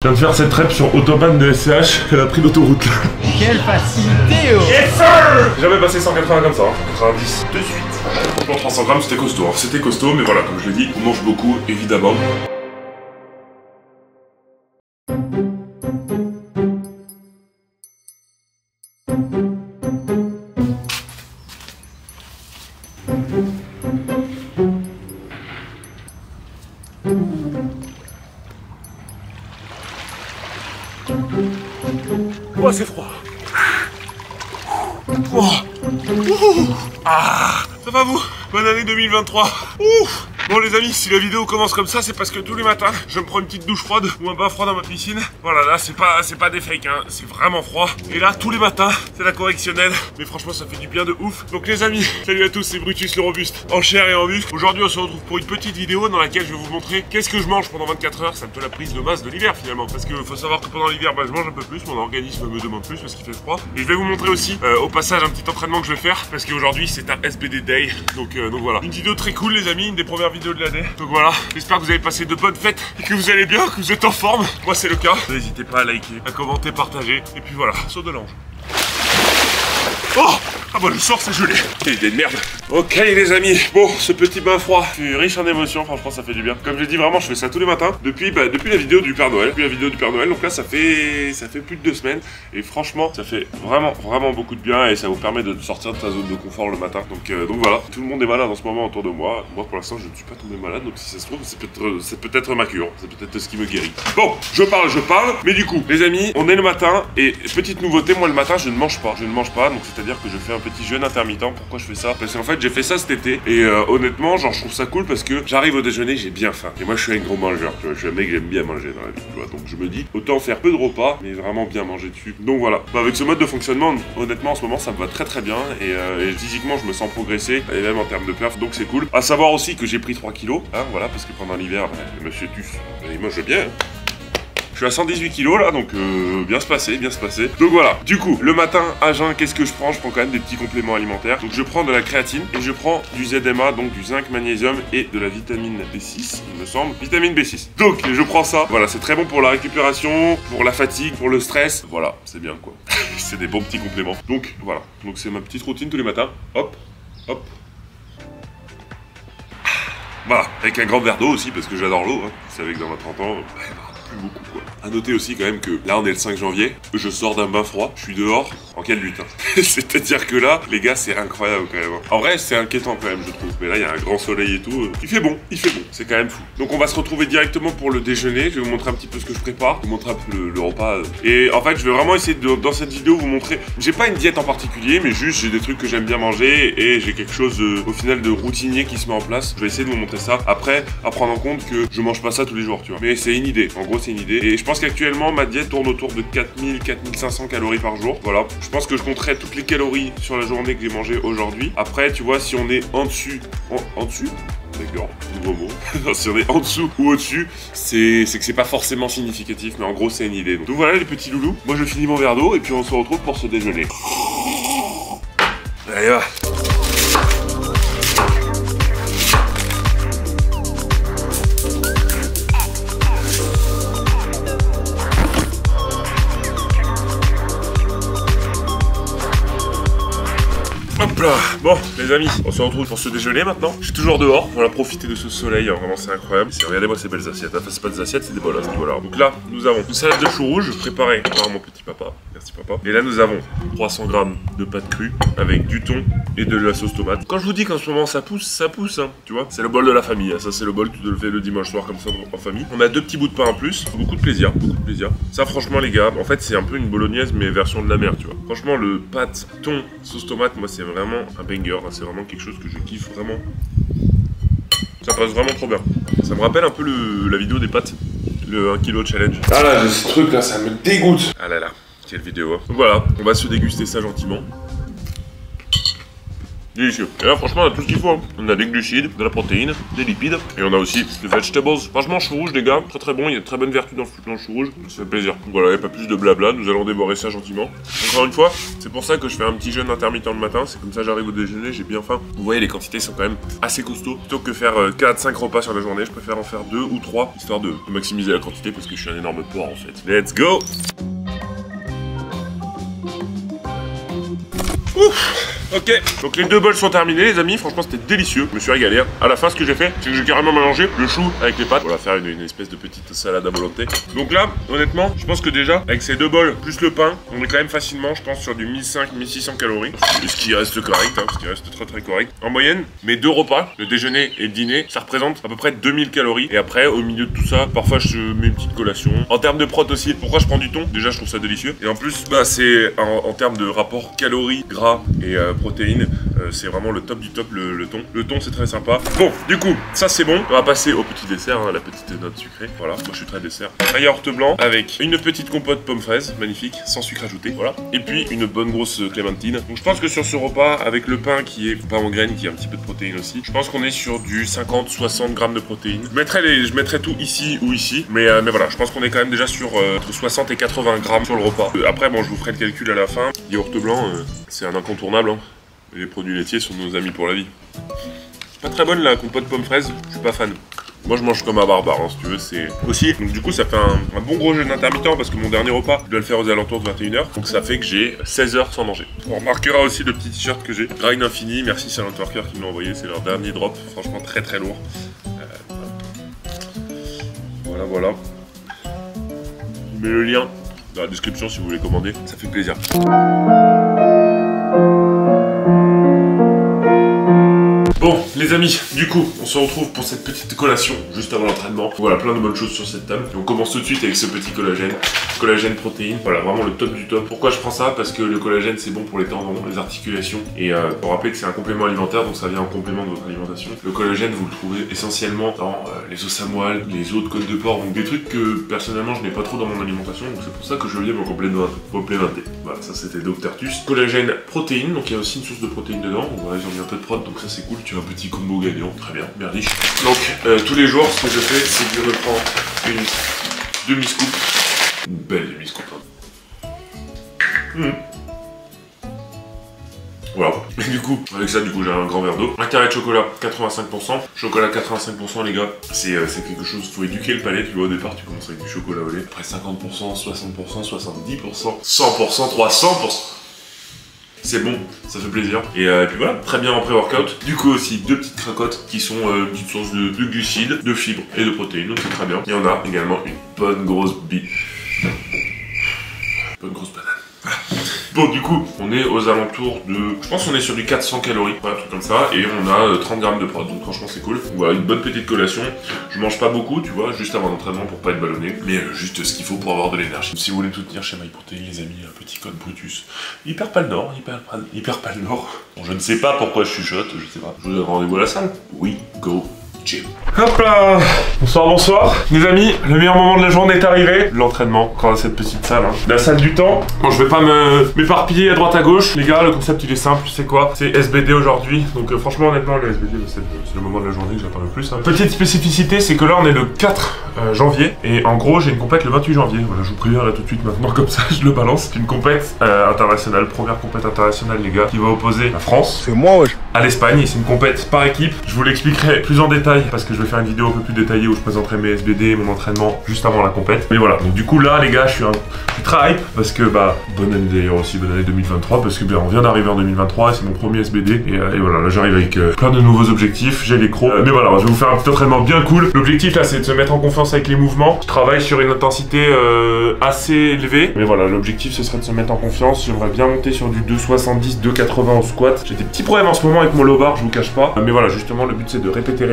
Je viens de faire cette rep sur Autobahn de SCH, elle a pris l'autoroute là. Quelle facilité oh. Yes sir. J'ai jamais passé 180 comme ça, hein. 90 de suite. Franchement 300 grammes c'était costaud, hein. C'était costaud, mais voilà, comme je l'ai dit, on mange beaucoup, évidemment. Oh, c'est froid. Oh. Ah, ça va vous? Bonne année 2023. Ouf. Bon les amis, si la vidéo commence comme ça, c'est parce que tous les matins, je me prends une petite douche froide ou un bain froid dans ma piscine. Voilà, là c'est pas des fakes, hein, c'est vraiment froid. Et là, tous les matins, c'est la correctionnelle. Mais franchement, ça fait du bien de ouf. Donc les amis, salut à tous, c'est Brutus le Robuste, en chair et en muscle. Aujourd'hui, on se retrouve pour une petite vidéo dans laquelle je vais vous montrer qu'est-ce que je mange pendant 24 heures. Ça me fait la prise de masse de l'hiver finalement. Parce que faut savoir que pendant l'hiver, je mange un peu plus, mon organisme me demande plus parce qu'il fait froid. Et je vais vous montrer aussi, au passage, un petit entraînement que je vais faire. Parce qu'aujourd'hui, c'est un SBD Day. Donc voilà. Une vidéo très cool les amis, une des premières vidéos de l'année. Donc voilà, j'espère que vous avez passé de bonnes fêtes et que vous allez bien, que vous êtes en forme. Moi c'est le cas. N'hésitez pas à liker, à commenter, partager. Et puis voilà, saut de l'ange. Oh! Ah bah le sort c'est gelé. Quelle idée de merde. Ok les amis, bon ce petit bain froid, je suis riche en émotions, franchement ça fait du bien. Comme j'ai dit vraiment je fais ça tous les matins depuis la vidéo du Père Noël. Donc là ça fait plus de 2 semaines. Et franchement ça fait vraiment beaucoup de bien. Et ça vous permet de sortir de ta zone de confort le matin. Donc voilà, tout le monde est malade en ce moment autour de moi. Moi pour l'instant je ne suis pas tombé malade. Donc si ça se trouve c'est peut-être ma cure. C'est peut-être ce qui me guérit. Bon, je parle. Mais du coup les amis, on est le matin. Et petite nouveauté, moi le matin je ne mange pas. Donc c'est-à-dire que je fais un petit jeûne intermittent. Pourquoi je fais ça? Parce qu'en fait j'ai fait ça cet été et honnêtement genre je trouve ça cool parce que j'arrive au déjeuner, j'ai bien faim et moi je suis un gros mangeur, tu vois, je suis un mec, j'aime bien manger dans la vie, tu vois, donc je me dis autant faire peu de repas mais vraiment bien manger dessus. Donc voilà, avec ce mode de fonctionnement honnêtement en ce moment ça me va très bien et physiquement je me sens progresser et même en termes de perf, donc c'est cool. À savoir aussi que j'ai pris 3 kilos, hein, voilà, parce que pendant l'hiver monsieur Tuss il mange bien. Je suis à 118 kilos là, donc bien se passer. Donc voilà, du coup, le matin à jeun, qu'est-ce que je prends? Je prends quand même des petits compléments alimentaires. Donc je prends de la créatine et je prends du ZMA, donc du zinc, magnésium et de la vitamine B6, il me semble. Vitamine B6. Donc je prends ça, voilà, c'est très bon pour la récupération, pour la fatigue, pour le stress. Voilà, c'est bien quoi. C'est des bons petits compléments. Donc voilà, donc c'est ma petite routine tous les matins. Hop. Voilà, avec un grand verre d'eau aussi, parce que j'adore l'eau. Hein. Vous savez que dans ma 30 ans, plus beaucoup quoi. À noter aussi quand même que là on est le 5 janvier, je sors d'un bain froid, je suis dehors, en quelle lutte hein. C'est-à-dire que là, les gars, c'est incroyable quand même. En vrai, c'est inquiétant quand même, je trouve. Mais là, il y a un grand soleil et tout. Il fait bon, c'est quand même fou. Donc on va se retrouver directement pour le déjeuner. Je vais vous montrer un petit peu ce que je prépare, vous montrer un peu le repas. Et en fait, je vais vraiment essayer dans cette vidéo vous montrer. J'ai pas une diète en particulier, mais juste j'ai des trucs que j'aime bien manger et j'ai quelque chose au final de routinier qui se met en place. Je vais essayer de vous montrer ça. Après, à prendre en compte que je mange pas ça tous les jours, tu vois. Mais c'est une idée. En gros, c'est une idée. Et je pense qu'actuellement, ma diète tourne autour de 4000-4500 calories par jour. Voilà. Je pense que je compterai toutes les calories sur la journée que j'ai mangé aujourd'hui. Après, tu vois, si on est en dessus, en dessous, d'accord, nouveau mot. Si on est en dessous ou au-dessus, c'est que c'est pas forcément significatif, mais en gros, c'est une idée. Donc voilà les petits loulous. Moi, je finis mon verre d'eau et puis on se retrouve pour ce déjeuner. Allez, va. Hop là. Bon les amis, on se retrouve pour ce déjeuner maintenant. Je suis toujours dehors, voilà, profiter de ce soleil, hein. Vraiment c'est incroyable. Regardez-moi ces belles assiettes, enfin c'est pas des assiettes, c'est des bols à ce niveau-là. Donc là, nous avons une salade de choux rouges préparée par mon petit papa. Merci papa. Et là nous avons 300 grammes de pâte crue avec du thon et de la sauce tomate. Quand je vous dis qu'en ce moment ça pousse hein, tu vois. C'est le bol de la famille, hein. Ça c'est le bol que tu le fais le dimanche soir comme ça en famille. On a 2 petits bouts de pain en plus, beaucoup de plaisir. Ça franchement les gars, en fait c'est un peu une bolognaise mais version de la mer, tu vois. Franchement le pâte, thon, sauce tomate, moi c'est vraiment un banger, hein. C'est vraiment quelque chose que je kiffe vraiment. Ça passe vraiment trop bien. Ça me rappelle un peu la vidéo des pâtes, le 1 kg challenge. Ah là, j'ai ce truc là, ça me dégoûte. Ah là là, quelle vidéo. Hein. Donc voilà, on va se déguster ça gentiment. délicieux. Et là, franchement, on a tout ce qu'il faut. Hein. On a des glucides, de la protéine, des lipides, et on a aussi des vegetables. Franchement, chou rouge, les gars, très très bon. Il y a de très bonnes vertus dans le chou rouge. Ça fait plaisir. Donc voilà, il n'y a pas plus de blabla. Nous allons dévorer ça gentiment. Encore une fois, c'est pour ça que je fais un petit jeûne intermittent le matin. C'est comme ça, j'arrive au déjeuner, j'ai bien faim. Vous voyez, les quantités sont quand même assez costauds. Plutôt que faire 4-5 repas sur la journée, je préfère en faire 2 ou 3, histoire de maximiser la quantité parce que je suis un énorme porc en fait. Let's go! Ouf! Ok, donc les 2 bols sont terminés les amis, franchement c'était délicieux, je me suis régalé. À la fin ce que j'ai fait, c'est que j'ai carrément mélangé le chou avec les pâtes. Voilà, faire une espèce de petite salade à volonté. Donc là, honnêtement, je pense que déjà, avec ces 2 bols plus le pain, on est quand même facilement, je pense, sur du 1500-1600 calories. Ce qui reste correct, hein, ce qui reste très très correct. En moyenne, mes 2 repas, le déjeuner et le dîner, ça représente à peu près 2000 calories. Et après, au milieu de tout ça, parfois je mets une petite collation. En termes de prot aussi, pourquoi je prends du thon? Déjà je trouve ça délicieux. Et en plus, bah c'est en termes de rapport calories, gras et protéines, c'est vraiment le top du top le thon. Le thon c'est très sympa. Bon, du coup, ça c'est bon. On va passer au petit dessert, hein, la petite note sucrée. Voilà, moi je suis très dessert. Un yaourt blanc avec une petite compote pomme fraise, magnifique, sans sucre ajouté. Voilà. Et puis une bonne grosse clémentine. Donc je pense que sur ce repas, avec le pain qui est pain en graines, qui a un petit peu de protéines aussi, je pense qu'on est sur du 50-60 grammes de protéines. Je mettrai tout ici ou ici, mais voilà, je pense qu'on est quand même déjà sur entre 60 et 80 grammes sur le repas. Après, bon, je vous ferai le calcul à la fin. Yaourt blanc, c'est un incontournable. Hein. Les produits laitiers sont nos amis pour la vie. Pas très bonne la compote pomme fraise, je suis pas fan. Moi je mange comme un barbare, hein, si tu veux, c'est aussi. Donc du coup ça fait un bon gros jeûne intermittent parce que mon dernier repas, je dois le faire aux alentours de 21 h. Donc ça fait que j'ai 16 heures sans manger. On remarquera aussi le petit t-shirt que j'ai. Grind Infini, merci Silent Worker qui me l'a envoyé, c'est leur dernier drop, franchement très très lourd. Voilà. Je mets le lien dans la description si vous voulez commander, ça fait plaisir. Bon les amis, du coup on se retrouve pour cette petite collation juste avant l'entraînement. Voilà, plein de bonnes choses sur cette table. Et on commence tout de suite avec ce petit collagène protéine. Voilà, vraiment le top du top. Pourquoi je prends ça? Parce que le collagène c'est bon pour les tendons, les articulations. Et pour rappeler que c'est un complément alimentaire, donc ça vient en complément de votre alimentation. Le collagène vous le trouvez essentiellement dans les os à moelle, les os de côte de porc, donc des trucs que personnellement je n'ai pas trop dans mon alimentation. Donc c'est pour ça que je viens me complémenter. Voilà, ça c'était Doctertus. Collagène protéine, donc il y a aussi une source de protéines dedans. Donc voilà, ils ont mis un peu de prot, donc ça c'est cool. Tu as un petit combo gagnant, très bien, merdiche. Donc tous les jours ce que je fais c'est que je reprends une demi-scoop. Une belle demi-scoop. Hein. Voilà. Et du coup, avec ça, j'ai un grand verre d'eau. Un carré de chocolat, 85%. Chocolat 85%, les gars, c'est quelque chose, faut éduquer le palais. Tu vois, au départ, tu commences avec du chocolat au lait. Après 50%, 60%, 70%, 100%, 300%. C'est bon, ça fait plaisir. Et puis voilà, très bien en pré-workout. Du coup aussi, 2 petites cracottes qui sont une petite source de glucides, de fibres et de protéines, donc c'est très bien. Et on a également une bonne grosse bonne grosse banane. Voilà. Bon, du coup, on est aux alentours de... Je pense qu'on est sur du 400 calories, un truc comme ça, et on a 30 grammes de prot, donc franchement c'est cool. Voilà, une bonne petite collation. Je mange pas beaucoup, tu vois, juste avant l'entraînement pour pas être ballonné, mais juste ce qu'il faut pour avoir de l'énergie. Si vous voulez tout tenir chez MyProtein, les amis, un petit code Brutus. Hyper pas le nord, hyper pas le nord. Bon, je ne sais pas pourquoi je chuchote, je sais pas. Je vous donne rendez-vous à la salle. We go. Hop là! Bonsoir, les amis, le meilleur moment de la journée est arrivé. L'entraînement, encore dans cette petite salle. Hein. La salle du temps. Bon, je vais pas m'éparpiller à droite à gauche. Les gars, le concept il est simple, c'est quoi? C'est SBD aujourd'hui. Donc franchement, honnêtement, le SBD, c'est le moment de la journée que j'attends le plus. Hein. Petite spécificité, c'est que là, on est le 4 janvier. Et en gros, j'ai une compète le 28 janvier. Voilà, je vous préviens là tout de suite maintenant, comme ça, je le balance. C'est une compète internationale, première compète internationale, les gars, qui va opposer la France. C'est moi, wesh. À l'Espagne. Et c'est une compète par équipe. Je vous l'expliquerai plus en détail parce que je vais faire une vidéo un peu plus détaillée où je présenterai mes SBD et mon entraînement juste avant la compète. Mais voilà, donc du coup là les gars, je suis très hype parce que bonne année d'ailleurs aussi, bonne année 2023 parce que on vient d'arriver en 2023 et c'est mon premier SBD et voilà, là j'arrive avec plein de nouveaux objectifs, j'ai les crocs. Mais voilà, je vais vous faire un petit entraînement bien cool. L'objectif là c'est de se mettre en confiance avec les mouvements. Je travaille sur une intensité assez élevée. Mais voilà, l'objectif ce serait de se mettre en confiance. J'aimerais bien monter sur du 2,70, 2,80 au squat. J'ai des petits problèmes en ce moment avec mon low bar, je vous cache pas. Mais voilà, justement le but c'est de répéter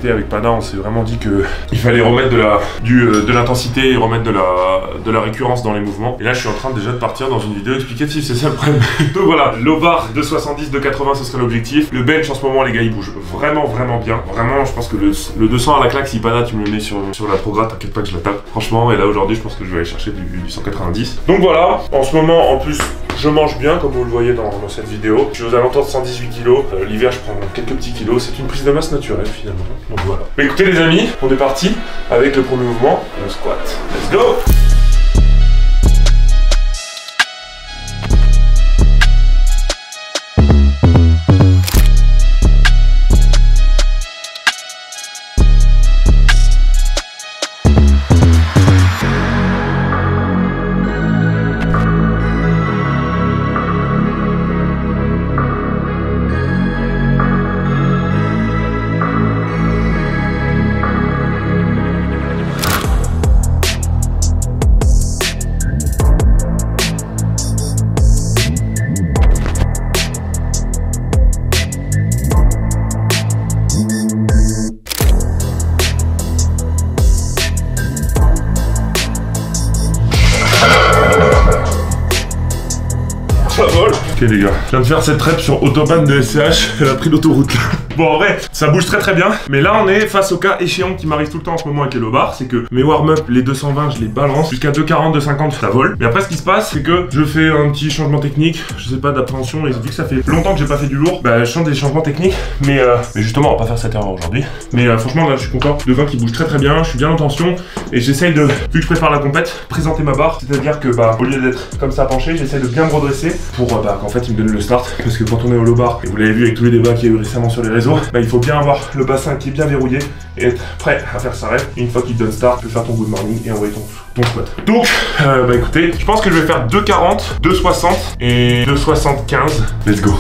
avec Pana. On s'est vraiment dit que il fallait remettre de l'intensité et remettre de la récurrence dans les mouvements. Et là je suis en train déjà de partir dans une vidéo explicative, c'est ça le problème. Donc voilà, low bar 2,70, 2,80 ce serait l'objectif. Le bench en ce moment les gars il bouge vraiment bien. Vraiment je pense que le 200 à la claque, si Pana tu me le mets sur la prograde, t'inquiète pas que je la tape. Franchement, et là aujourd'hui je pense que je vais aller chercher du 190. Donc voilà, en ce moment en plus Je mange bien, comme vous le voyez dans cette vidéo. Je suis aux alentours de 118 kg. L'hiver, je prends quelques petits kilos. C'est une prise de masse naturelle, finalement. Donc voilà. Mais écoutez, les amis, on est parti avec le premier mouvement, le squat. Let's go! Ça vole. Ok les gars, je viens de faire cette rep sur Autobahn de SCH, elle a pris l'autoroute là. Bon en vrai, ça bouge très bien, mais là on est face au cas échéant qui m'arrive tout le temps en ce moment avec les low bars, c'est que mes warm-up, les 220 je les balance, jusqu'à 240, 250 ça vole. Mais après ce qui se passe, c'est que je fais un petit changement technique, je sais pas, d'appréhension, et vu que ça fait longtemps que j'ai pas fait du lourd, bah je change des changements techniques, mais justement on va pas faire cette erreur aujourd'hui. Mais franchement là je suis content, le vin qui bouge très bien, je suis bien en tension, et j'essaye de, vu que je prépare la compète, présenter ma barre, c'est-à-dire que bah au lieu d'être comme ça penché, j'essaie de bien me redresser pour qu'en fait il me donne le start, parce que quand on est au low bar, et vous l'avez vu avec tous les débats qu'il y a eu récemment sur les réseaux, bah il faut bien avoir le bassin qui est bien verrouillé et être prêt à faire sa rep. Et une fois qu'il te donne start, tu peux faire ton good morning et envoyer ton squat. Donc bah écoutez, je pense que je vais faire 2,40, 2,60 et 2,75. Let's go.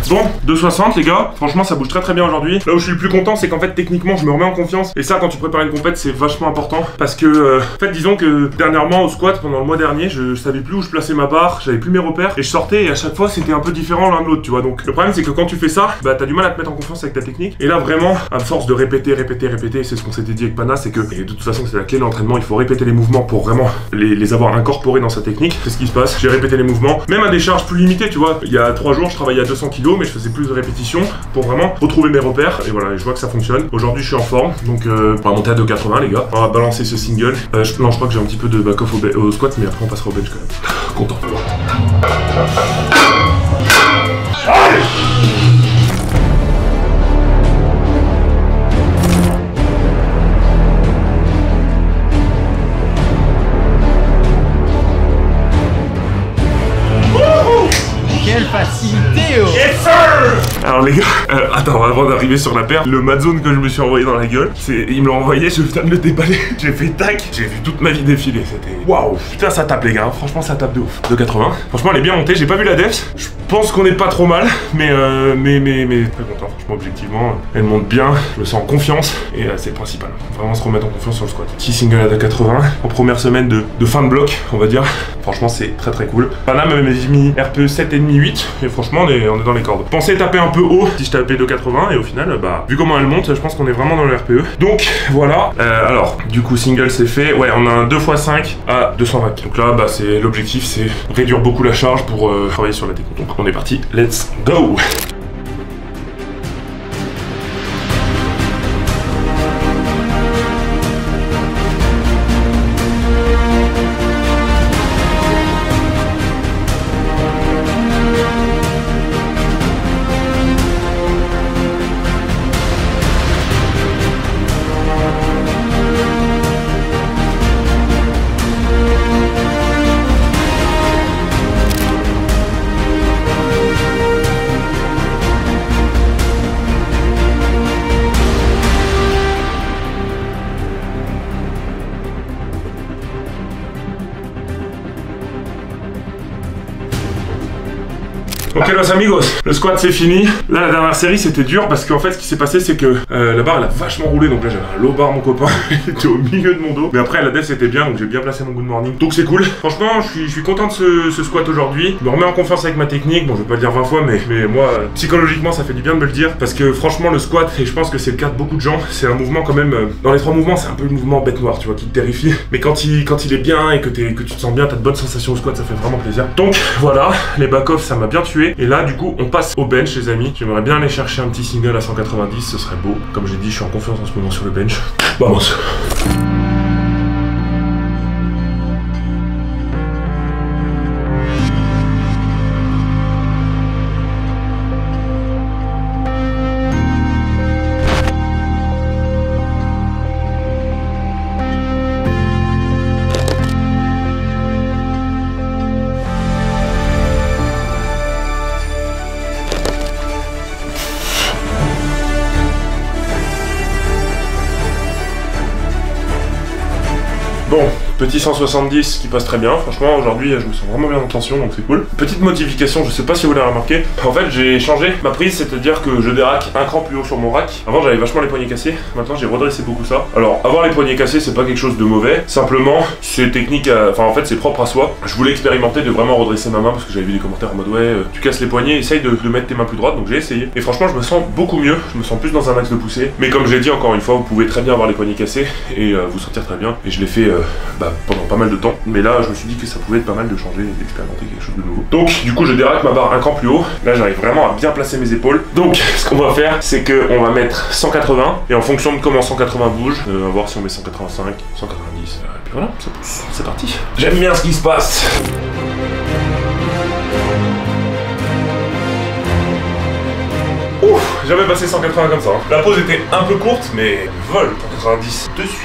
Bon, 2,60 les gars, franchement ça bouge très bien aujourd'hui. Là où je suis le plus content, c'est qu'en fait techniquement je me remets en confiance. Et ça, quand tu prépares une compète, c'est vachement important. Parce que, en fait, disons que dernièrement au squat, pendant le mois dernier, je savais plus où je plaçais ma barre, j'avais plus mes repères. Et je sortais et à chaque fois c'était un peu différent l'un de l'autre, tu vois. Donc le problème c'est que quand tu fais ça, bah t'as du mal à te mettre en confiance avec ta technique. Et là vraiment, à force de répéter, c'est ce qu'on s'était dit avec Pana, c'est que, et de toute façon c'est la clé de l'entraînement, il faut répéter les mouvements pour vraiment les avoir incorporés dans sa technique. C'est ce qui se passe, j'ai répété les mouvements, même à des charges plus limitées, tu vois. Il y a 3 jours, je travaillais à 200 kg, mais je faisais plus de répétitions pour vraiment retrouver mes repères. Et voilà, je vois que ça fonctionne. Aujourd'hui, je suis en forme, donc on va monter à 2,80 les gars. On va balancer ce single. Non, je crois que j'ai un petit peu de back-off au squat, mais après on passera au bench quand même. Content. Allez! Quelle facilité oh. Yes sir. Alors les gars, attends, avant d'arriver sur la paire, le madzone que je me suis envoyé dans la gueule, il me l'a envoyé, je viens de le déballer. J'ai fait tac, j'ai vu toute ma vie défiler, c'était waouh. Putain ça tape les gars, franchement ça tape de ouf. 2,80, franchement elle est bien montée, j'ai pas vu la def. Je pense qu'on est pas trop mal, mais très content, franchement objectivement, elle monte bien, je me sens en confiance, et c'est le principal. Vraiment se remettre en confiance sur le squat. Petit single à 2,80, en première semaine de fin de bloc, on va dire. Franchement c'est très cool. Pana m'avait mis RPE 7,5, 8, et franchement on est dans les cordes. Pensez taper un peu haut si je tapais 2,80, et au final, bah, vu comment elle monte, je pense qu'on est vraiment dans le RPE. Donc voilà, alors, du coup single c'est fait, ouais on a un 2x5 à 220. Donc là, bah c'est l'objectif, c'est réduire beaucoup la charge pour travailler sur la technique. Donc on est parti, let's go. Ok los amigos, le squat c'est fini. Là la dernière série c'était dur parce qu'en fait ce qui s'est passé c'est que la barre elle a vachement roulé. Donc là j'avais un low bar mon copain, il était au milieu de mon dos. Mais après la dev c'était bien donc j'ai bien placé mon good morning. Donc c'est cool. Franchement je suis content de ce squat aujourd'hui. Je me remets en confiance avec ma technique. Bon je vais pas le dire 20 fois mais moi psychologiquement ça fait du bien de me le dire. Parce que franchement le squat, et je pense que c'est le cas de beaucoup de gens, c'est un mouvement quand même, dans les 3 mouvements c'est un peu le mouvement bête noire tu vois qui te terrifie. Mais quand il est bien et que tu te sens bien, t'as de bonnes sensations au squat, ça fait vraiment plaisir. Donc voilà, les back-off ça m'a bien tué. Et là du coup on passe au bench les amis. J'aimerais bien aller chercher un petit single à 190, ce serait beau. Comme j'ai dit je suis en confiance en ce moment sur le bench. Vamos. Bon, petit 170 qui passe très bien. Franchement, aujourd'hui, je me sens vraiment bien en tension, donc c'est cool. Petite modification, je sais pas si vous l'avez remarqué. En fait, j'ai changé ma prise, c'est-à-dire que je déraque un cran plus haut sur mon rack. Avant, j'avais vachement les poignets cassés. Maintenant, j'ai redressé beaucoup ça. Alors, avoir les poignets cassés, c'est pas quelque chose de mauvais. Simplement, c'est technique, enfin, en fait, c'est propre à soi. Je voulais expérimenter de vraiment redresser ma main parce que j'avais vu des commentaires en mode ouais, tu casses les poignets, essaye de mettre tes mains plus droites. Donc, j'ai essayé. Et franchement, je me sens beaucoup mieux. Je me sens plus dans un axe de poussée. Mais comme j'ai dit encore une fois, vous pouvez très bien avoir les poignets cassés et vous sentir très bien. Et je l'ai fait pendant pas mal de temps, mais là je me suis dit que ça pouvait être pas mal de changer et d'expérimenter quelque chose de nouveau. Donc du coup je déraque ma barre un cran plus haut, là j'arrive vraiment à bien placer mes épaules. Donc ce qu'on va faire c'est qu'on va mettre 180 et en fonction de comment 180 bouge, on va voir si on met 185, 190, et puis voilà, ça pousse, c'est parti. J'aime bien ce qui se passe. Ouf, jamais passé 180 comme ça. Hein. La pause était un peu courte, mais vol 190 de suite.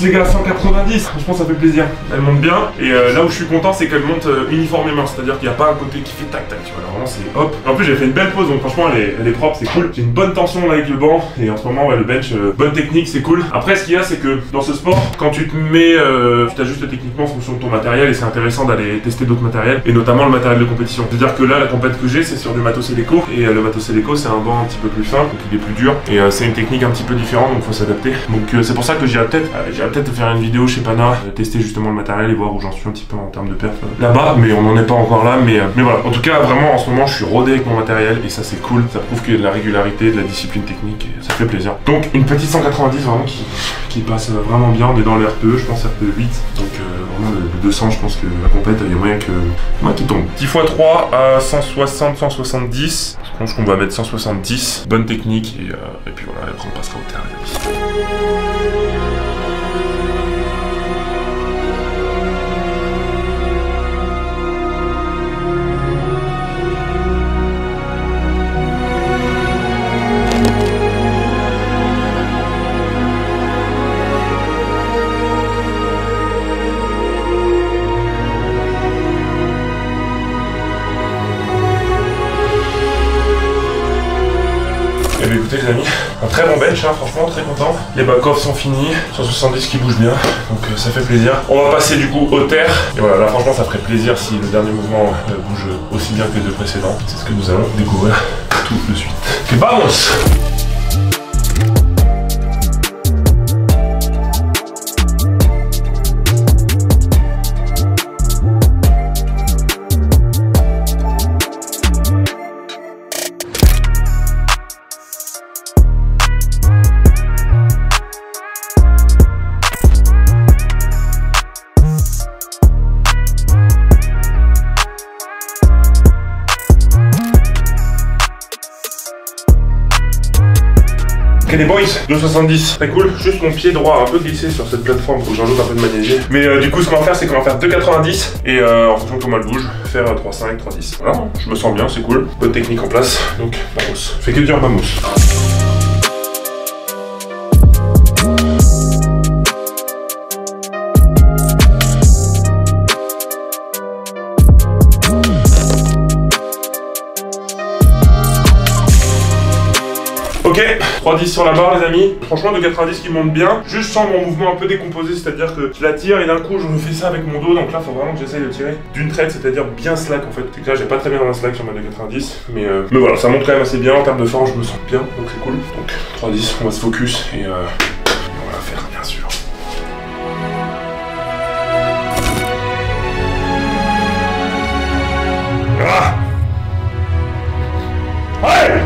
Les gars, 190, franchement ça fait plaisir. Elle monte bien et là où je suis content c'est qu'elle monte uniformément, c'est-à-dire qu'il n'y a pas un côté qui fait tac tac, tu vois, là vraiment c'est hop. En plus j'ai fait une belle pause donc franchement elle est propre, c'est cool. J'ai une bonne tension là avec le banc et en ce moment ouais, le bench, bonne technique, c'est cool. Après ce qu'il y a c'est que dans ce sport, quand tu te mets, tu t'ajustes techniquement en fonction de ton matériel et c'est intéressant d'aller tester d'autres matériels et notamment le matériel de compétition. C'est-à-dire que là la compète que j'ai c'est sur du matos Eleco et le matos Eleco c'est un banc un petit peu plus fin, donc il est plus dur et c'est une technique un petit peu différente donc faut s'adapter. Donc c'est pour ça que j'irai peut-être faire une vidéo chez Pana, tester justement le matériel et voir où j'en suis un petit peu en termes de perf là-bas, mais on n'en est pas encore là, mais voilà. En tout cas, vraiment en ce moment, je suis rodé avec mon matériel et ça c'est cool, ça prouve qu'il y a de la régularité, de la discipline technique et ça fait plaisir. Donc une petite 190 vraiment qui passe vraiment bien, on est dans l'RPE, je pense RPE 8, donc vraiment le 200, je pense que la compète, il y a moyen qu'il tombe. 10 x 3 à 160, 170, je pense qu'on va mettre 170, bonne technique et puis voilà, après on passera au terrain les amis. Et bien écoutez les amis, un très bon bench, hein, franchement très content. Les back-offs sont finis, 170 qui bouge bien, donc ça fait plaisir. On va passer du coup au terre. Et voilà, là franchement ça ferait plaisir si le dernier mouvement bouge aussi bien que les deux précédents. C'est ce que nous allons découvrir tout de suite. Que vamos! Ok les boys, 2,70, très cool. Juste mon pied droit a un peu glissé sur cette plateforme, faut que j'ajoute un peu de magnésie. Mais du coup ce qu'on va faire c'est qu'on va faire 2,90 et en fonction de comment elle bouge, faire 3,5, 3,10. Voilà, je me sens bien, c'est cool. Bonne technique en place, donc vamos. Fait que dire vamos. 3,10 sur la barre les amis. Franchement 2,90 qui monte bien. Juste sans mon mouvement un peu décomposé, c'est-à-dire que je la tire et d'un coup je me fais ça avec mon dos. Donc là faut vraiment que j'essaye de tirer d'une traite, c'est-à-dire bien slack en fait. C'est que là j'ai pas très bien dans la slack sur ma 2,90. Mais voilà, ça monte quand même assez bien. En termes de forme je me sens bien, donc c'est cool. Donc 3,10, on va se focus et on va la faire bien sûr. Ah ouais.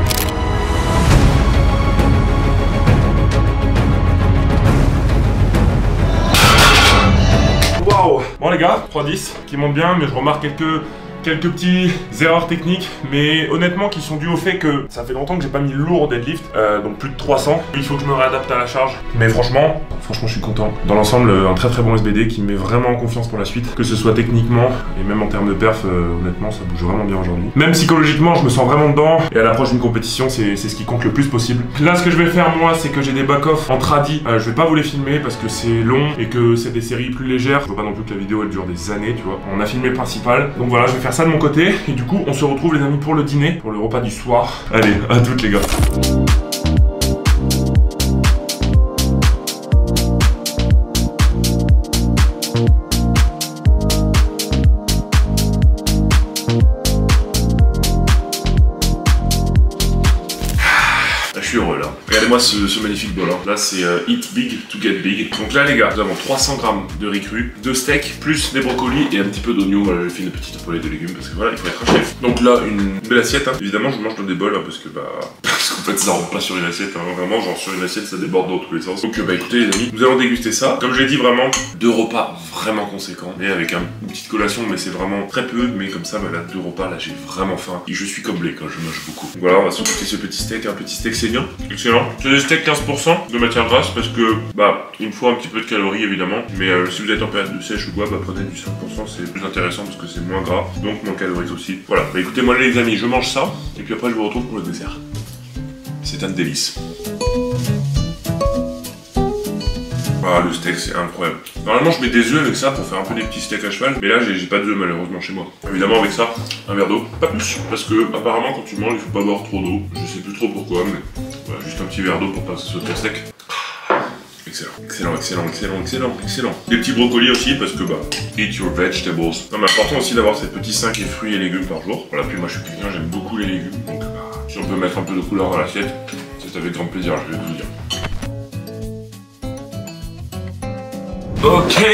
Waouh. Bon les gars, 3,10 qui monte bien, mais je remarque quelques petites erreurs techniques, mais honnêtement qui sont dues au fait que ça fait longtemps que j'ai pas mis lourd au deadlift, donc plus de 300. Il faut que je me réadapte à la charge. Mais franchement je suis content. Dans l'ensemble, un très bon SBD qui me met vraiment en confiance pour la suite, que ce soit techniquement et même en termes de perf, honnêtement ça bouge vraiment bien aujourd'hui. Même psychologiquement, je me sens vraiment dedans et à l'approche d'une compétition, c'est ce qui compte le plus possible. Là, ce que je vais faire moi, c'est que j'ai des back-off en tradi. Je vais pas vous les filmer parce que c'est long et que c'est des séries plus légères. Je veux pas non plus que la vidéo elle dure des années, tu vois. On a filmé le principal. Donc voilà, je vais faire ça de mon côté et du coup, on se retrouve les amis pour le dîner, pour le repas du soir. Allez, à toutes les gars. Je suis heureux là. Regardez-moi ce magnifique bol. Hein. Là c'est Eat Big to Get Big. Donc là les gars, nous avons 300 grammes de riz cru, 2 steaks, plus des brocolis et un petit peu d'oignon. Voilà, j'ai fait une petite poêlée de légumes parce que voilà, il faut être un chef. Donc là, une belle assiette. Hein. Évidemment, je mange dans des bols hein, parce que parce qu'en fait ça rentre pas sur une assiette. Hein. Vraiment, genre sur une assiette ça déborde dans tous les sens. Donc écoutez les amis, nous allons déguster ça. Comme je l'ai dit, vraiment 2 repas vraiment conséquents. Et avec une petite collation, mais c'est vraiment très peu. Mais comme ça, là 2 repas, là j'ai vraiment faim. Et je suis comblé quand je mange beaucoup. Donc, voilà, on va se goûter ce petit steak. Un petit steak c'est bien. Excellent. C'est des steaks 15% de matière grasse parce que il me faut un petit peu de calories évidemment. Mais si vous êtes en période de sèche ou quoi, prenez du 5%, c'est plus intéressant parce que c'est moins gras, donc moins calorique aussi. Voilà, écoutez moi les amis, je mange ça et puis après je vous retrouve pour le dessert. C'est un délice. Ah, le steak c'est incroyable. Normalement je mets des œufs avec ça pour faire un peu des petits steaks à cheval, mais là j'ai pas d'œufs malheureusement chez moi. Évidemment avec ça, un verre d'eau, pas plus, parce que apparemment quand tu manges il faut pas boire trop d'eau. Je sais plus trop pourquoi, mais voilà, juste un petit verre d'eau pour pas que ce soit trop sec. Excellent. Des petits brocolis aussi parce que eat your vegetables. Non mais important aussi d'avoir ces petits 5 fruits et légumes par jour. Voilà, puis moi je suis quelqu'un, j'aime beaucoup les légumes, donc si on peut mettre un peu de couleur dans l'assiette, c'est avec grand plaisir, je vais vous dire. Ok,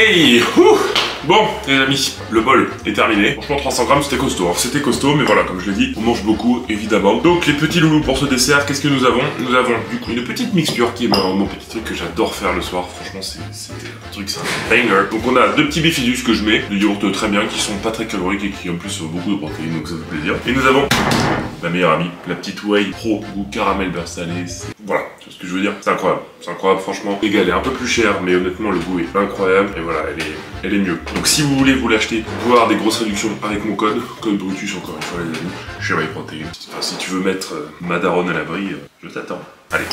bon les amis, le bol est terminé. Franchement 300 grammes c'était costaud, hein. C'était costaud mais voilà comme je l'ai dit, on mange beaucoup évidemment. Donc les petits loulous pour ce dessert, qu'est-ce que nous avons? Nous avons du coup une petite mixture qui est mon petit truc que j'adore faire le soir. Franchement c'est un truc, c'est un banger. Donc on a 2 petits bifidus que je mets, des yaourts très bien qui sont pas très caloriques et qui en plus ont beaucoup de protéines donc ça fait plaisir. Et nous avons ma meilleure amie, la petite Whey Pro goût caramel beurre salé. Voilà, c'est ce que je veux dire, c'est incroyable franchement. Égal est un peu plus cher mais honnêtement le goût est incroyable et voilà, elle est mieux. Donc si vous voulez vous l'acheter, vous pouvez avoir des grosses réductions avec mon code Brutus encore une fois les amis, chez Whey Protein. Enfin, si tu veux mettre ma daronne à l'abri, je t'attends. Allez.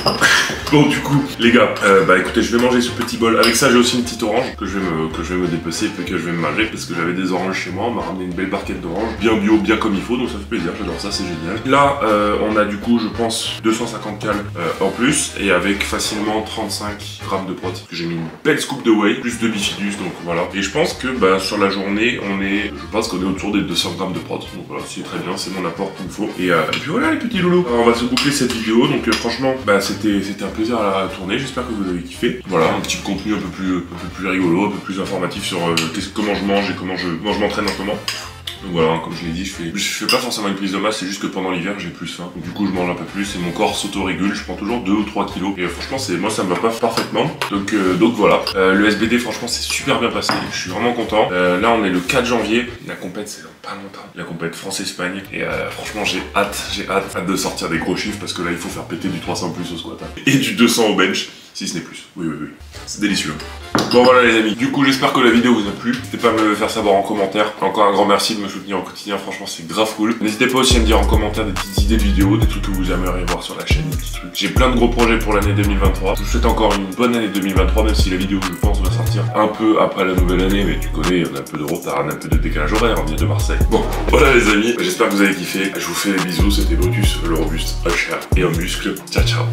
Bon du coup les gars, écoutez je vais manger ce petit bol. Avec ça j'ai aussi une petite orange que je vais me dépecer et que je vais me manger parce que j'avais des oranges chez moi. On m'a ramené une belle barquette d'oranges, bien bio, bien comme il faut, donc ça fait plaisir, j'adore ça, c'est génial. Là on a du coup je pense 250 calories en plus et avec facilement 35 grammes de protéines. J'ai mis une belle scoop de whey, plus de bifidus, donc voilà. Et je pense que sur la journée je pense qu'on est autour des 200 grammes de protéines. Donc voilà, c'est très bien, c'est mon apport qu'il me faut. Et puis voilà les petits loulous. Alors, on va se boucler cette vidéo, donc franchement c'était un plaisir à tourner, j'espère que vous avez kiffé. Voilà, un petit contenu un peu plus rigolo, un peu plus informatif sur comment je mange et comment je m'entraîne en ce moment. Donc voilà, comme je l'ai dit, je fais pas forcément une prise de masse, c'est juste que pendant l'hiver j'ai plus faim. Donc du coup je mange un peu plus et mon corps s'auto-régule, je prends toujours 2 ou 3 kilos. Et franchement moi ça me va pas parfaitement. Donc voilà, le SBD franchement c'est super bien passé, je suis vraiment content. Là on est le 4 janvier, la compète c'est dans pas longtemps. La compète France-Espagne. Et franchement j'ai hâte de sortir des gros chiffres parce que là il faut faire péter du 300 plus au squat. Hein. Et du 200 au bench, si ce n'est plus. Oui. C'est délicieux. Bon voilà les amis, du coup j'espère que la vidéo vous a plu. N'hésitez pas à me le faire savoir en commentaire. Encore un grand merci de me soutenir au quotidien, franchement c'est grave cool. N'hésitez pas aussi à me dire en commentaire des petites idées de vidéos, des trucs que vous aimeriez voir sur la chaîne, des petits trucs. J'ai plein de gros projets pour l'année 2023. Je vous souhaite encore une bonne année 2023, même si la vidéo je pense va sortir un peu après la nouvelle année, mais tu connais, on a un peu de retard, on a un peu de décalage horaire, on vient de Marseille. Bon, voilà les amis, j'espère que vous avez kiffé. Je vous fais des bisous, c'était Brutus, le robuste, un chat et un muscle. Ciao ciao.